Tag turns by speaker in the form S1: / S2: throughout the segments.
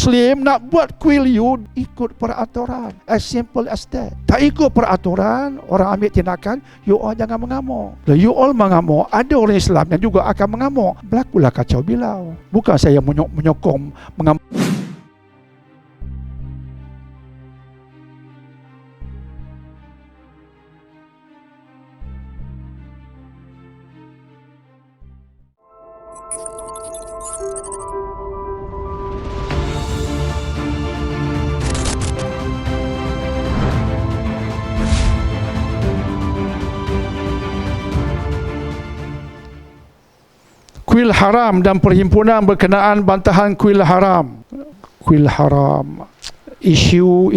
S1: Muslim nak buat kuil, you ikut peraturan. As simple as that. Tak ikut peraturan, orang ambil tindakan, you all jangan mengamuk. Kalau you all mengamuk, ada orang Islam yang juga akan mengamuk. Berlakulah kacau bilau. Bukan saya menyokong mengamuk. Kuil haram dan perhimpunan berkenaan bantahan kuil haram. Kuil haram, isu.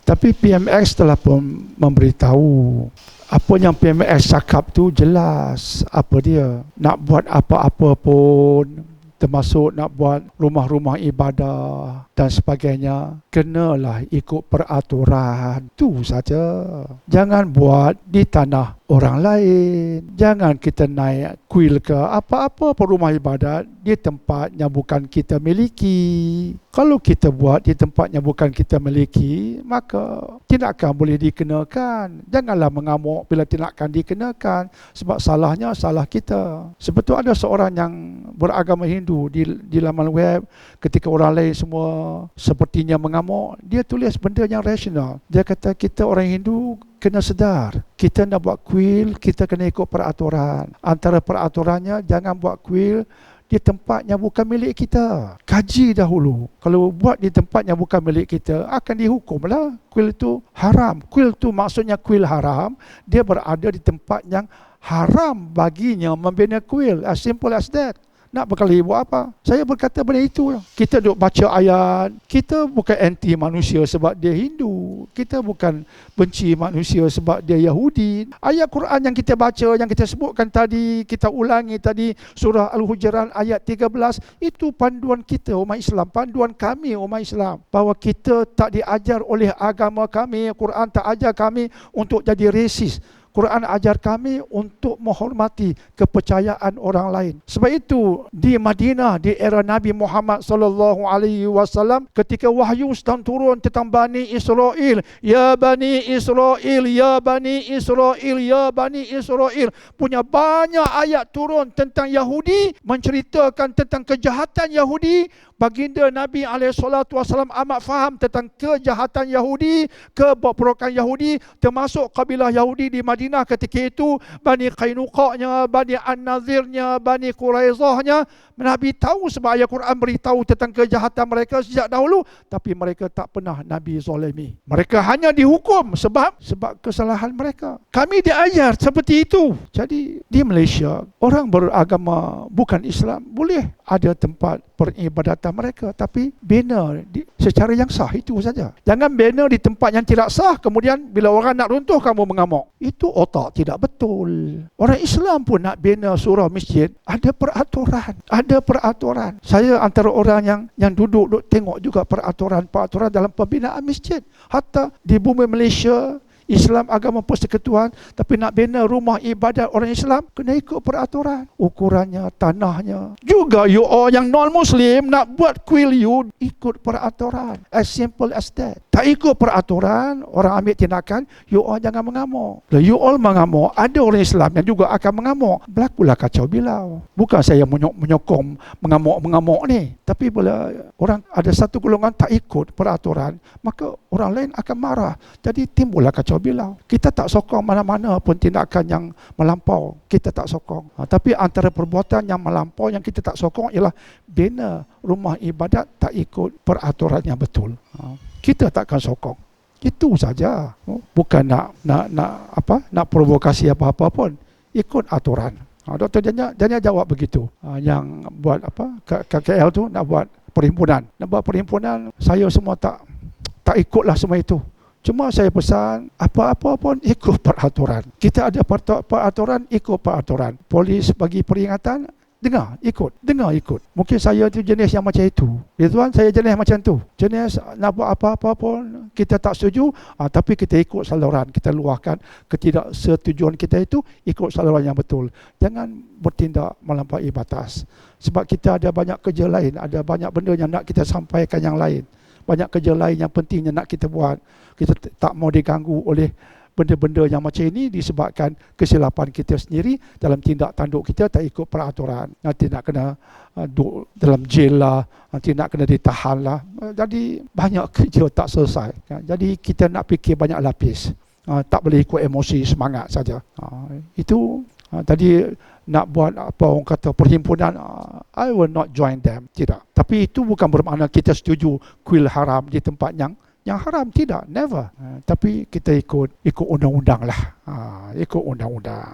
S1: Tapi PMX telah pun memberitahu. Apa yang PMX cakap tu jelas. Apa dia? Nak buat apa-apa pun, termasuk nak buat rumah-rumah ibadah dan sebagainya, kenalah ikut peraturan. Tu saja. Jangan buat di tanah orang lain. Jangan kita naik kuil ke apa-apa rumah ibadat di tempat yang bukan kita miliki. Kalau kita buat di tempat yang bukan kita miliki, maka tindakan boleh dikenakan. Janganlah mengamuk bila tindakan dikenakan, sebab salahnya salah kita. Sebetulnya ada seorang yang beragama Hindu di laman web, ketika orang lain semua sepertinya mengamuk, dia tulis benda yang rasional. Dia kata kita orang Hindu kena sedar, kita nak buat kuil, kita kena ikut peraturan. Antara peraturannya, jangan buat kuil di tempat yang bukan milik kita. Kaji dahulu. Kalau buat di tempat yang bukan milik kita, akan dihukumlah. Kuil itu haram. Kuil itu maksudnya kuil haram, dia berada di tempat yang haram baginya membina kuil. As simple as that. Nak berkali buat apa? Saya berkata benda itu. Kita duk baca ayat. Kita bukan anti manusia sebab dia Hindu. Kita bukan benci manusia sebab dia Yahudi. Ayat Quran yang kita baca, yang kita sebutkan tadi, kita ulangi tadi, surah Al-Hujurat ayat 13, itu panduan kita umat Islam, panduan kami umat Islam, bahawa kita tak diajar oleh agama kami, Quran tak ajar kami untuk jadi resis. Quran ajar kami untuk menghormati kepercayaan orang lain. Sebab itu di Madinah di era Nabi Muhammad sallallahu alaihi wasallam, ketika wahyu sedang turun tentang Bani Israel, ya Bani Israel, ya Bani Israel, ya Bani Israel, punya banyak ayat turun tentang Yahudi, menceritakan tentang kejahatan Yahudi. Baginda Nabi SAW amat faham tentang kejahatan Yahudi, kebobrokan Yahudi, termasuk kabilah Yahudi di Madinah ketika itu, Bani Qainuqa'nya, Bani An-Nazirnya, Bani Quraizahnya. Nabi tahu sebab ayat Quran beritahu tentang kejahatan mereka sejak dahulu, tapi mereka tak pernah Nabi zalimi. Mereka hanya dihukum sebab kesalahan mereka. Kami diajar seperti itu. Jadi di Malaysia, orang beragama bukan Islam boleh ada tempat peribadatan mereka, tapi bina secara yang sah, itu saja. Jangan bina di tempat yang tidak sah, kemudian bila orang nak runtuh kamu mengamuk. Itu otak tidak betul. Orang Islam pun nak bina surau masjid, ada peraturan, ada peraturan. Saya antara orang yang duduk tengok juga peraturan dalam pembinaan masjid. Hatta di bumi Malaysia, Islam agama persekutuan, tapi nak bina rumah ibadat orang Islam, kena ikut peraturan. Ukurannya, tanahnya. Juga you all yang non-Muslim nak buat kuil, you ikut peraturan. As simple as that. Tak ikut peraturan, orang ambil tindakan, you all jangan mengamuk. Kalau you all mengamuk, ada orang Islam yang juga akan mengamuk. Berlakulah kacau bilau. Bukan saya menyokong mengamuk ni. Tapi bila orang ada satu golongan tak ikut peraturan, maka orang lain akan marah. Jadi timbullah kacau bilau. Kita tak sokong mana-mana pun tindakan yang melampau. Kita tak sokong. Tapi antara perbuatan yang melampau yang kita tak sokong ialah bina rumah ibadat tak ikut peraturan yang betul. Kita takkan sokong. Itu saja. Bukan nak provokasi apa-apa pun. Ikut aturan. Dr. Jania jawab begitu. Yang buat KKL tu nak buat perhimpunan. Nak buat perhimpunan, saya semua tak ikutlah semua itu. Cuma saya pesan, apa-apa pun ikut peraturan. Kita ada peraturan, ikut peraturan. Polis bagi peringatan, Dengar ikut. Mungkin saya tu jenis yang macam itu, Ridwan saya jenis macam tu, jenis nak buat apa-apa pun kita tak setuju, tapi kita ikut saluran, kita luahkan ketidaksetujuan kita itu, ikut saluran yang betul. Jangan bertindak melampaui batas, sebab kita ada banyak kerja lain, ada banyak benda yang nak kita sampaikan yang lain, banyak kerja lain yang pentingnya nak kita buat. Kita tak mau diganggu oleh benda-benda yang macam ini disebabkan kesilapan kita sendiri dalam tindak tanduk kita tak ikut peraturan. Nanti nak kena duduk dalam jail lah, nanti nak kena ditahan lah. Jadi banyak kerja tak selesai. Jadi kita nak fikir banyak lapis. Tak boleh ikut emosi, semangat saja. Itu tadi nak buat apa orang kata perhimpunan, I will not join them. Tidak. Tapi itu bukan bermakna kita setuju kuil haram di tempat yang haram, tidak, never. Tapi kita ikut undang-undang lah, ikut undang-undang.